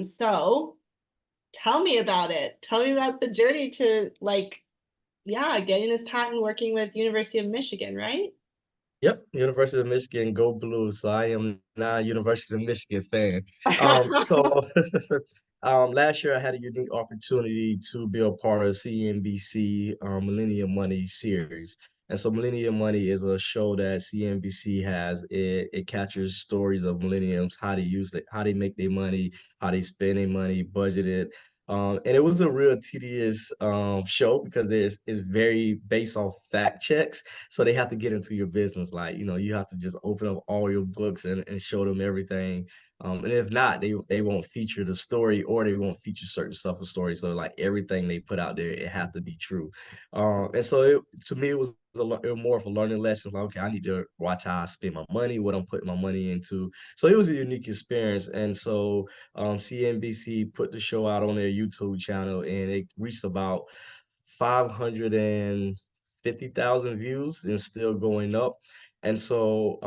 So tell me about it. Tell me about the journey to getting this patent working with University of Michigan, right? Yep, University of Michigan, go blue. So I am now a University of Michigan fan. So last year I had a unique opportunity to be a part of CNBC Millennial Money series. And so Millennial Money is a show that CNBC has. It captures stories of millennials, how they use it, how they make their money, how they spend their money, budget it. And it was a real tedious show because it's very based off fact checks. So they have to get into your business. Like, you have to just open up all your books and show them everything. And if not, they won't feature the story or they won't feature certain stuff in stories. So like everything they put out there, it have to be true. And so to me, it was more of a learning lesson. Like, okay, I need to watch how I spend my money, what I'm putting my money into. So it was a unique experience. And so CNBC put the show out on their YouTube channel and it reached about 550,000 views and still going up. And so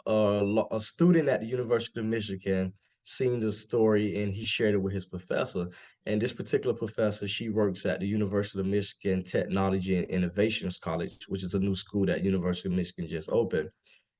a student at the University of Michigan seen the story and he shared it with his professor. And this particular professor, she works at the University of Michigan Technology and Innovations College, which is a new school that University of Michigan just opened.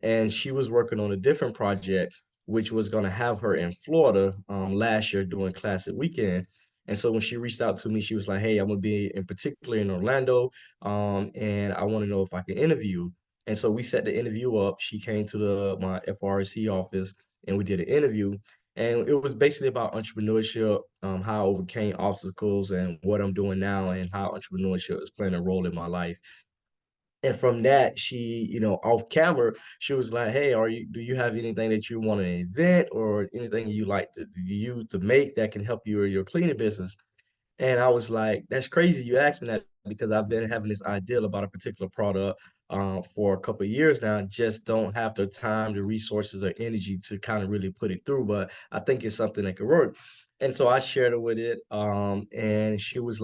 And she was working on a different project, which was going to have her in Florida last year during Classic Weekend. And so when she reached out to me, she was like, "Hey, I'm gonna be in particular in Orlando, and I want to know if I can interview." And so we set the interview up. She came to my FRC office, and we did an interview. And it was basically about entrepreneurship, how I overcame obstacles, and what I'm doing now, and how entrepreneurship is playing a role in my life. And from that, she, off camera, she was like, "Hey, do you have anything that you want to invent or anything you like to use to make that can help you or your cleaning business?" And I was like, "That's crazy you asked me that because I've been having this ideal about a particular product for a couple of years now. Just don't have the time, the resources, or energy to kind of really put it through. But I think it's something that could work." And so I shared it with it, and she was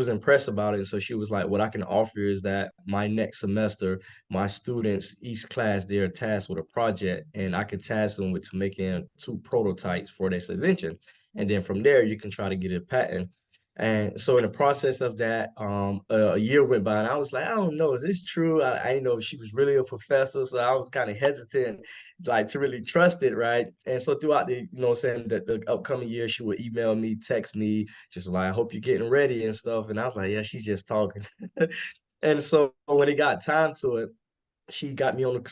impressed about it. So she was like, "What I can offer is that my next semester, my students, each class, they're tasked with a project, and I can task them with making 2 prototypes for this invention. And then from there, you can try to get a patent." And so in the process of that, a year went by and I was like, "I don't know, is this true?" I didn't know if she was really a professor, so I was kind of hesitant, like to really trust it, right? And so throughout saying the upcoming year, she would email me, text me, just like, "I hope you're getting ready" and stuff. And I was like, "Yeah, she's just talking." And so when it got time to it, she got me on a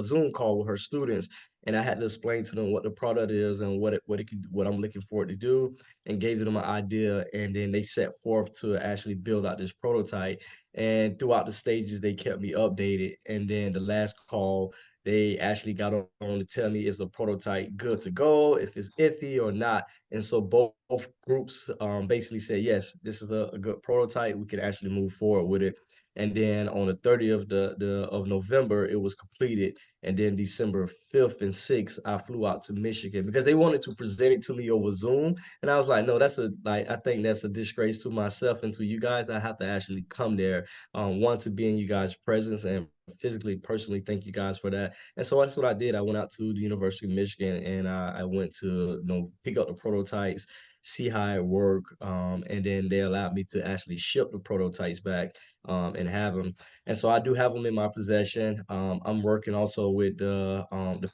Zoom call with her students, and I had to explain to them what the product is and what I'm looking for it to do, and gave them an idea, and then they set forth to actually build out this prototype. And throughout the stages, they kept me updated, and then the last call, they actually got on to tell me is the prototype good to go, if it's iffy or not. And so both groups basically said yes, this is a good prototype. We can actually move forward with it. And then on the 30th of November, it was completed. And then December 5th and 6th, I flew out to Michigan because they wanted to present it to me over Zoom. And I was like, "No, I think that's a disgrace to myself and to you guys. I have to actually come there. One, to be in you guys' presence and physically, personally, thank you guys for that." And so that's what I did. I went out to the University of Michigan and I went to, pick up the prototypes, see how it worked. And then they allowed me to actually ship the prototypes back and have them. And so I do have them in my possession. I'm working also with the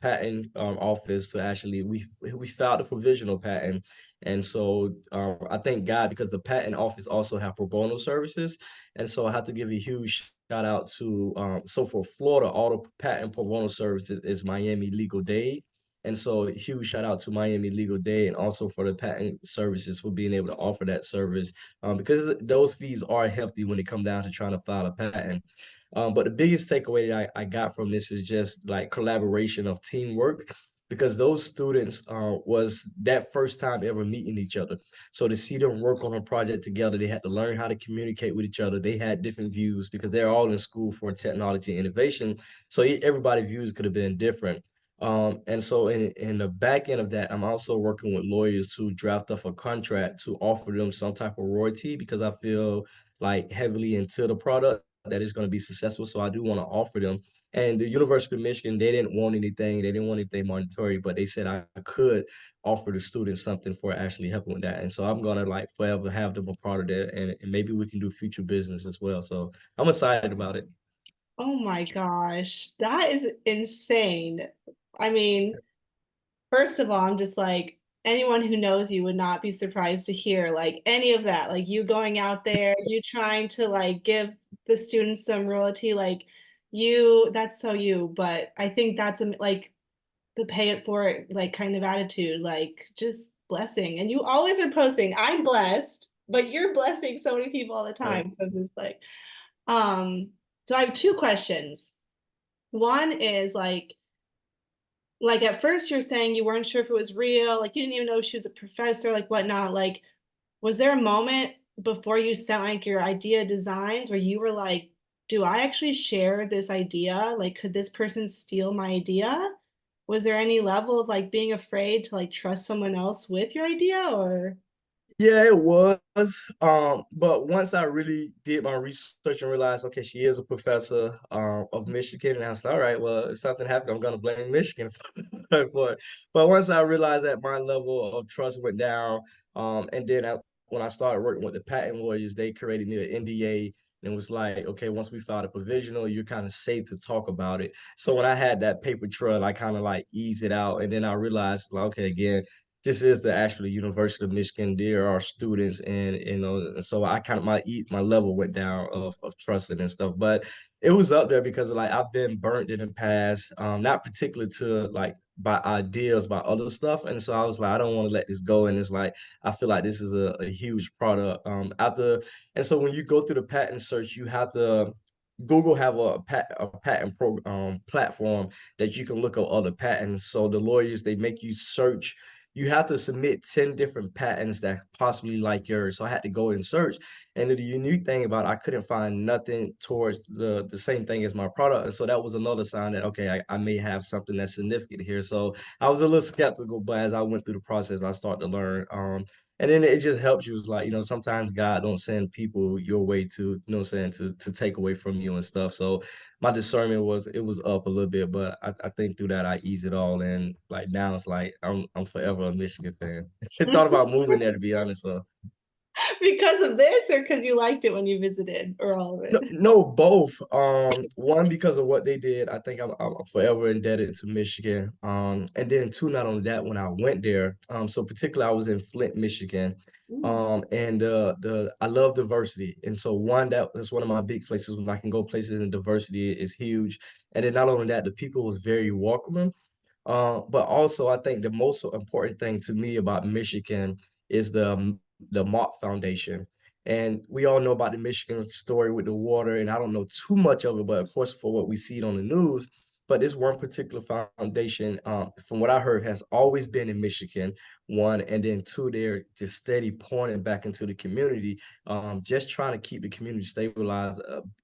patent office to actually we filed a provisional patent, and so I thank God because the patent office also have pro bono services, and so I have to give a huge shout out to so for Florida, all the patent pro bono services is Miami Legal Day. And so a huge shout out to Miami Legal Day and also for the patent services for being able to offer that service because those fees are hefty when it come down to trying to file a patent. But the biggest takeaway I got from this is just like collaboration of teamwork because those students was that first time ever meeting each other. So to see them work on a project together, they had to learn how to communicate with each other. They had different views because they're all in school for technology and innovation. So everybody's views could have been different. And so in the back end of that, I'm also working with lawyers to draft up a contract to offer them some type of royalty because I feel like heavily into the product. that it's going to be successful. So I do want to offer them. And the University of Michigan, they didn't want anything. They didn't want anything monetary, but they said I could offer the students something for actually helping with that. And so I'm gonna like forever have them a part of that, and maybe we can do future business as well. So I'm excited about it. Oh my gosh, that is insane. I mean, first of all, I'm just like, anyone who knows you would not be surprised to hear like any of that. Like you going out there, you trying to like give the students some royalty, like you, that's so you. But I think that's like the pay it for it like kind of attitude, like just blessing. And you always are posting, I'm blessed, but you're blessing so many people all the Yeah. time. So it's like, um, so I have two questions. One is like at first you're saying you weren't sure if it was real, like you didn't even know she was a professor, like whatnot. Like, was there a moment before you sent like your idea designs where you were like, do I actually share this idea? Like, could this person steal my idea? Was there any level of like being afraid to like trust someone else with your idea or? Yeah, it was. But once I really did my research and realized, okay, she is a professor of Michigan, and I was like, all right, well, if something happened, I'm gonna blame Michigan for it. But once I realized that my level of trust went down, and then when I started working with the patent lawyers, they created me an NDA. And it was like, okay, once we filed a provisional, you're kind of safe to talk about it. So when I had that paper trail, I kind of like eased it out. And then I realized, like, okay, again, this is the actual University of Michigan. There are students, and so I kind of my level went down of trusting and stuff. But it was up there because like I've been burnt in the past, not particular to like by ideas, by other stuff. And so I was like, I don't want to let this go. And it's like I feel like this is a huge product. After and so when you go through the patent search, you have to Google have a patent platform that you can look up other patents. So the lawyers, they make you search. You have to submit 10 different patents that possibly like yours. So I had to go and search. And the unique thing about it, I couldn't find nothing towards the same thing as my product. And so that was another sign that, okay, I may have something that's significant here. So I was a little skeptical, but as I went through the process, I started to learn. And then it just helps you. It's like, sometimes God don't send people your way to, saying, to take away from you and stuff. So my discernment was up a little bit, but I think through that I eased it all, and like now it's like I'm forever a Michigan fan. I thought about moving there, to be honest. So Because of this or because you liked it when you visited or all of no, it? no, both. One because of what they did. I think I'm forever indebted to Michigan. And then two, not only that, when I went there, so particularly I was in Flint, Michigan. Mm. And the I love diversity, and so that's one of my big places when I can go places, and diversity is huge. And then not only that, the people was very welcoming. But also, I think the most important thing to me about Michigan is the Mott Foundation. And we all know about the Michigan story with the water, and I don't know too much of it, but of course, for what we see it on the news. But this one particular foundation, from what I heard, has always been in Michigan. One, and then two, they're just steady pouring back into the community, just trying to keep the community stabilized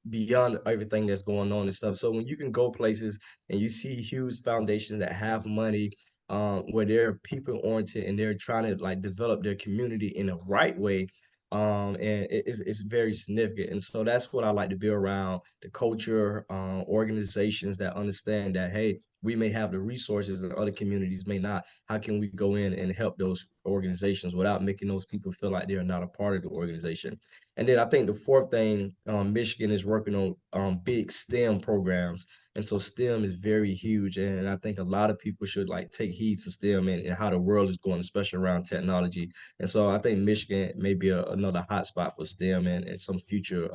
beyond everything that's going on and stuff. So when you can go places and you see huge foundations that have money, where they're people oriented and they're trying to like develop their community in a right way, and it's very significant. And so that's what I like to be around: the culture, organizations that understand that, hey, we may have the resources and other communities may not. How can we go in and help those organizations without making those people feel like they're not a part of the organization? And then I think the fourth thing, Michigan is working on big STEM programs. And so STEM is very huge. And I think a lot of people should like take heed to STEM and how the world is going, especially around technology. And so I think Michigan may be another hotspot for STEM and some future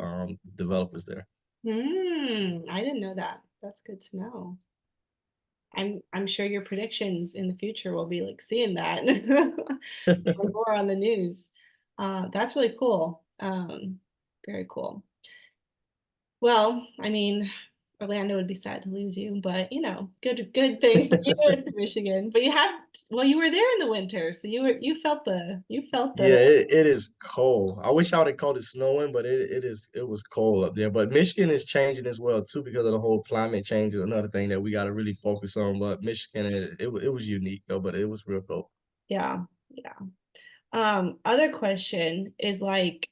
developers there. I didn't know that. That's good to know. I'm sure your predictions in the future will be like seeing that more on the news. That's really cool. Very cool. Well, I mean, Orlando would be sad to lose you, but good thing for you and for Michigan. But well, you were there in the winter, so you felt the Yeah, it is cold. I wish I would have called it snowing, but it was cold up there. But Michigan is changing as well too because of the whole climate change is another thing that we got to really focus on. But Michigan, it was unique though, but it was real cold. yeah, yeah. Other question is like,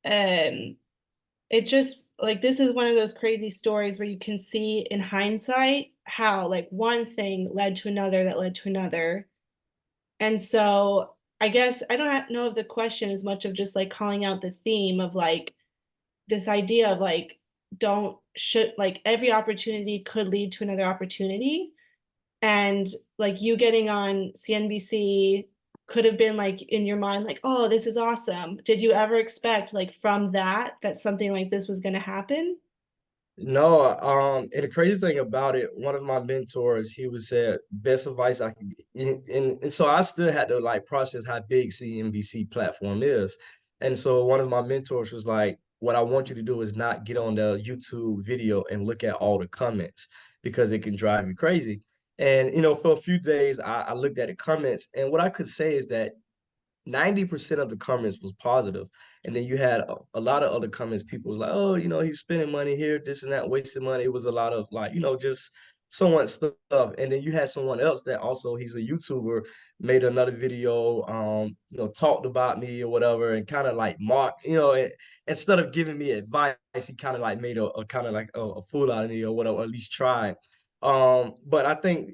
um, it just like this is one of those crazy stories where you can see in hindsight how like one thing led to another that led to another. And so I guess I don't know if the question is much of just like calling out the theme of like this idea of like don't should like every opportunity could lead to another opportunity. And like you getting on CNBC could have been like in your mind, like, oh, this is awesome. Did you ever expect like from that that something like this was going to happen? No, and the crazy thing about it, one of my mentors, he was said best advice I could, and so I still had to like process how big CNBC platform is. And so one of my mentors was like, what I want you to do is not get on the YouTube video and look at all the comments because it can drive you crazy. And for a few days, I looked at the comments, and what I could say is that 90% of the comments was positive. And then you had a lot of other comments. People was like, oh, he's spending money here, this and that, wasting money. It was a lot of like, just somewhat stuff. And then you had someone else that also he's a YouTuber, made another video, talked about me or whatever, and kind of like mocked, instead of giving me advice, he kind of like made a kind of like a fool out of me or whatever, or at least tried. But I think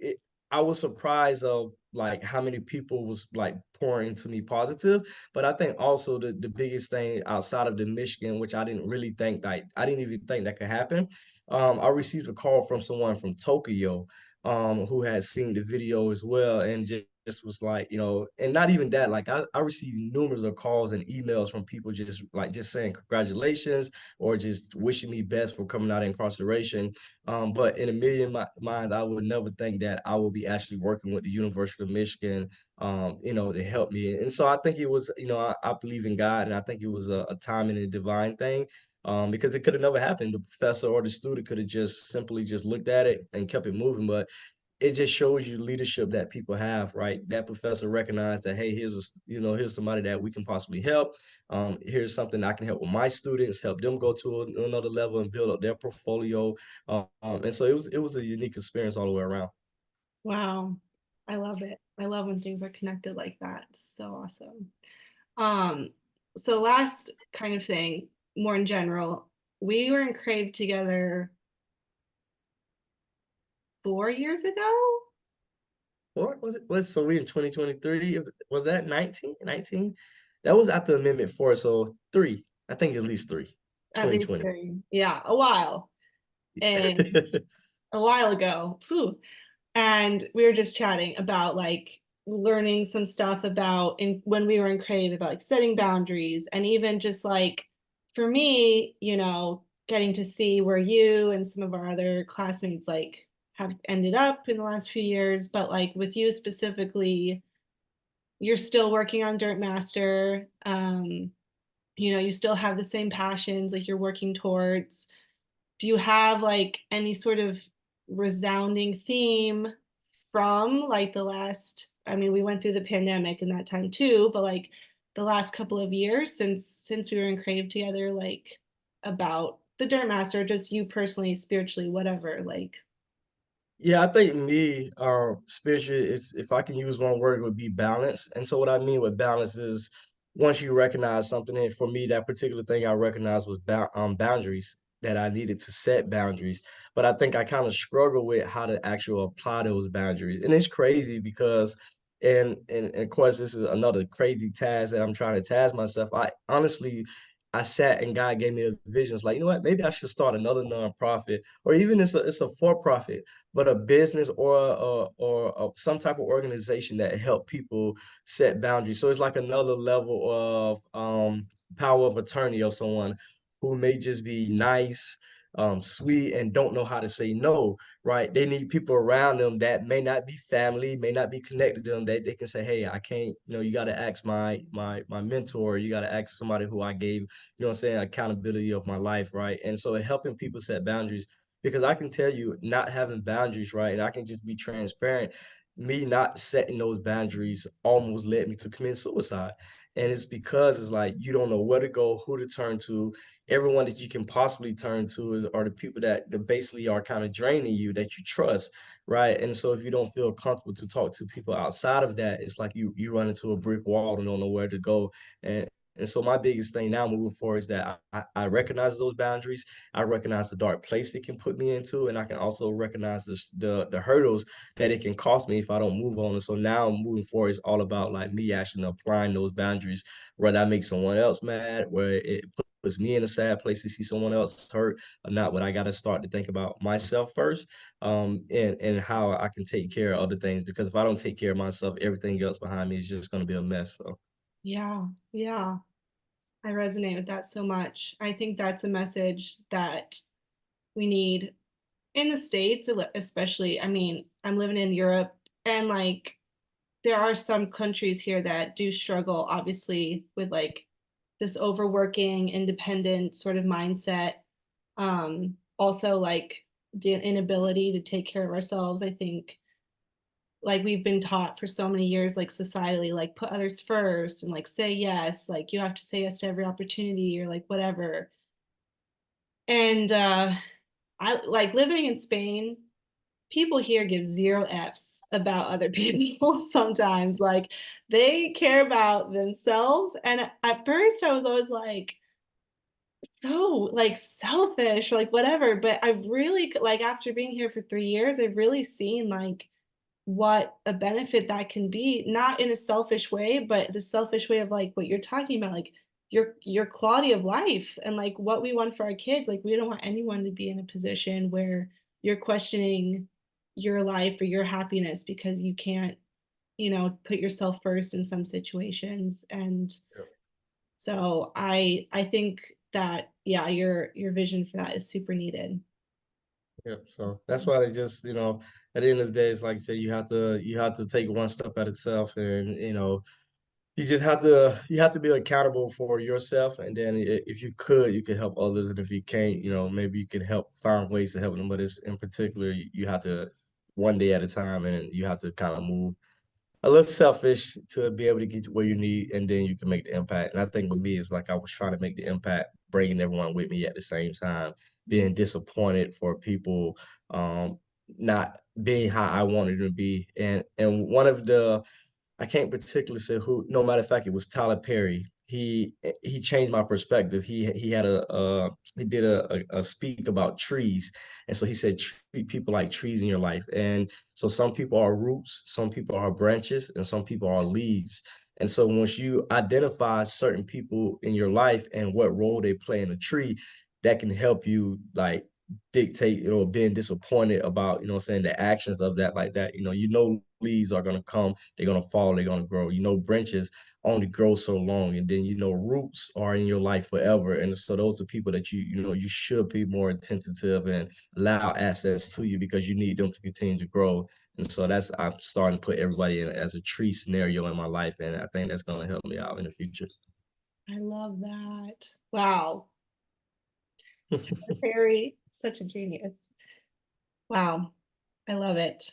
I was surprised of like how many people was like pouring into me positive. But I think also the biggest thing outside of the Michigan, which I didn't really think like I didn't even think that could happen. I received a call from someone from Tokyo, who had seen the video as well, and just was like, and not even that, like I received numerous of calls and emails from people just saying congratulations or just wishing me best for coming out of incarceration. But in a million minds, I would never think that I would be actually working with the University of Michigan, to help me. And so I think it was, I believe in God, and I think it was a time and a divine thing. Because it could have never happened. The professor or the student could have just simply just looked at it and kept it moving. But it just shows you leadership that people have, right? That professor recognized that, hey, here's somebody that we can possibly help. Here's something I can help with my students, help them go to another level and build up their portfolio. And so it was a unique experience all the way around. Wow. I love it. I love when things are connected like that. So awesome. Um, so last kind of thing, more in general, we were in Crave together 4 years ago. Or was it? So we in 2023? Was that 19? 19? That was after Amendment 4, so three. I think at least three. At least 2020. three. Yeah, a while. And a while ago. Phew. And we were just chatting about like learning some stuff about in when we were in Crave about like setting boundaries and even just like for me, getting to see where you and some of our other classmates like have ended up in the last few years, but like with you specifically, you're still working on Dirt Master. You still have the same passions like you're working towards. Do you have like any sort of resounding theme from like the last, I mean, we went through the pandemic in that time too, but like the last couple of years since we were in Crave together, like about the Dirt Master, just you personally, spiritually, whatever, like Yeah, I think me, spiritual is, if I can use one word, it would be balance. And so what I mean with balance is once you recognize something, and for me, that particular thing I recognized was boundaries, that I needed to set boundaries. But I think I kind of struggle with how to actually apply those boundaries. And it's crazy because, and of course, this is another crazy task that I'm trying to task myself. I sat and God gave me a vision. It's like, you know what, maybe I should start another nonprofit, or even it's a for-profit, but a business or some type of organization that help people set boundaries. So it's like another level of power of attorney of someone who may just be nice, sweet, and don't know how to say no, right? They need people around them that may not be family, may not be connected to them, that they can say, hey, I can't, you got to ask my mentor, you got to ask somebody who I gave, what I'm saying, accountability of my life, right? And so helping people set boundaries, because I can tell you, not having boundaries, right, and I can just be transparent, me not setting those boundaries almost led me to commit suicide. And it's because it's like you don't know where to go, who to turn to. Everyone that you can possibly turn to are the people that basically are kind of draining you, that you trust, right? And so if you don't feel comfortable to talk to people outside of that, it's like you run into a brick wall and don't know where to go. And And so my biggest thing now moving forward is that I recognize those boundaries. I recognize the dark place it can put me into, and I can also recognize the hurdles that it can cost me if I don't move on. And so now moving forward is all about like me actually applying those boundaries, whether I make someone else mad, where it puts me in a sad place to see someone else hurt or not, when I got to start to think about myself first, and how I can take care of other things. Because if I don't take care of myself, everything else behind me is just going to be a mess. So. Yeah, yeah. I resonate with that so much. I think that's a message that we need in the States, especially. I mean, I'm living in Europe, and like there are some countries here that do struggle, obviously, with like this overworking, independent sort of mindset. Also, like the inability to take care of ourselves. I think like we've been taught for so many years, like societally, like put others first and like say yes, like you have to say yes to every opportunity or like whatever. And I like living in Spain, people here give zero F's about other people sometimes. Like they care about themselves. And at first I was always like, so like selfish or like whatever. But I've really like after being here for 3 years, I've really seen like what a benefit that can be, not in a selfish way, but the selfish way of like what you're talking about, like your quality of life and like what we want for our kids. Like we don't want anyone to be in a position where you're questioning your life or your happiness because you can't, put yourself first in some situations. And so I think that yeah, your vision for that is super needed. Yeah, so that's why they just, at the end of the day, it's like you say, you have to take one step at itself, and you have to be accountable for yourself, and then if you could help others, and if you can't, maybe you can help find ways to help them. But it's in particular, you have to one day at a time, and you have to kind of move a little selfish to be able to get to where you need, and then you can make the impact. And I think with me, it's like I was trying to make the impact, bringing everyone with me at the same time, being disappointed for people not being how I wanted them to be. And one of the I can't particularly say who. No matter of fact, it was Tyler Perry. He changed my perspective. He had he did a speak about trees, and so he said treat people like trees in your life. And so some people are roots, some people are branches, and some people are leaves. And so once you identify certain people in your life and what role they play in a tree, that can help you like dictate, being disappointed about, saying the actions of that like that. Leaves are gonna come, they're gonna fall, they're gonna grow. Branches only grow so long, and then roots are in your life forever. And so those are people that you should be more attentive and allow access to you, because you need them to continue to grow. And so I'm starting to put everybody in as a tree scenario in my life, and I think that's gonna help me out in the future. I love that. Wow. Perry, such a genius. Wow. I love it.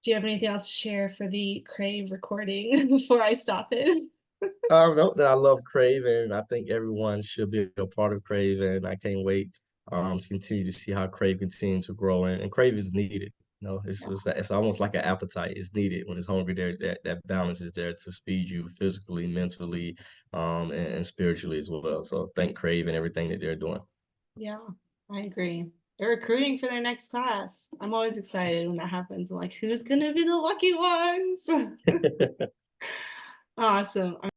Do you have anything else to share for the Crave recording before I stop it? No, that I love Crave, and I think everyone should be a part of Crave, and I can't wait to continue to see how Crave continues to grow. And Crave is needed. It's almost like an appetite. It's needed when it's hungry. There, that balance is there to speed you physically, mentally, and spiritually as well. So thank Crave and everything that they're doing. Yeah, I agree. They're recruiting for their next class. I'm always excited when that happens. I'm like, who's gonna be the lucky ones? Awesome.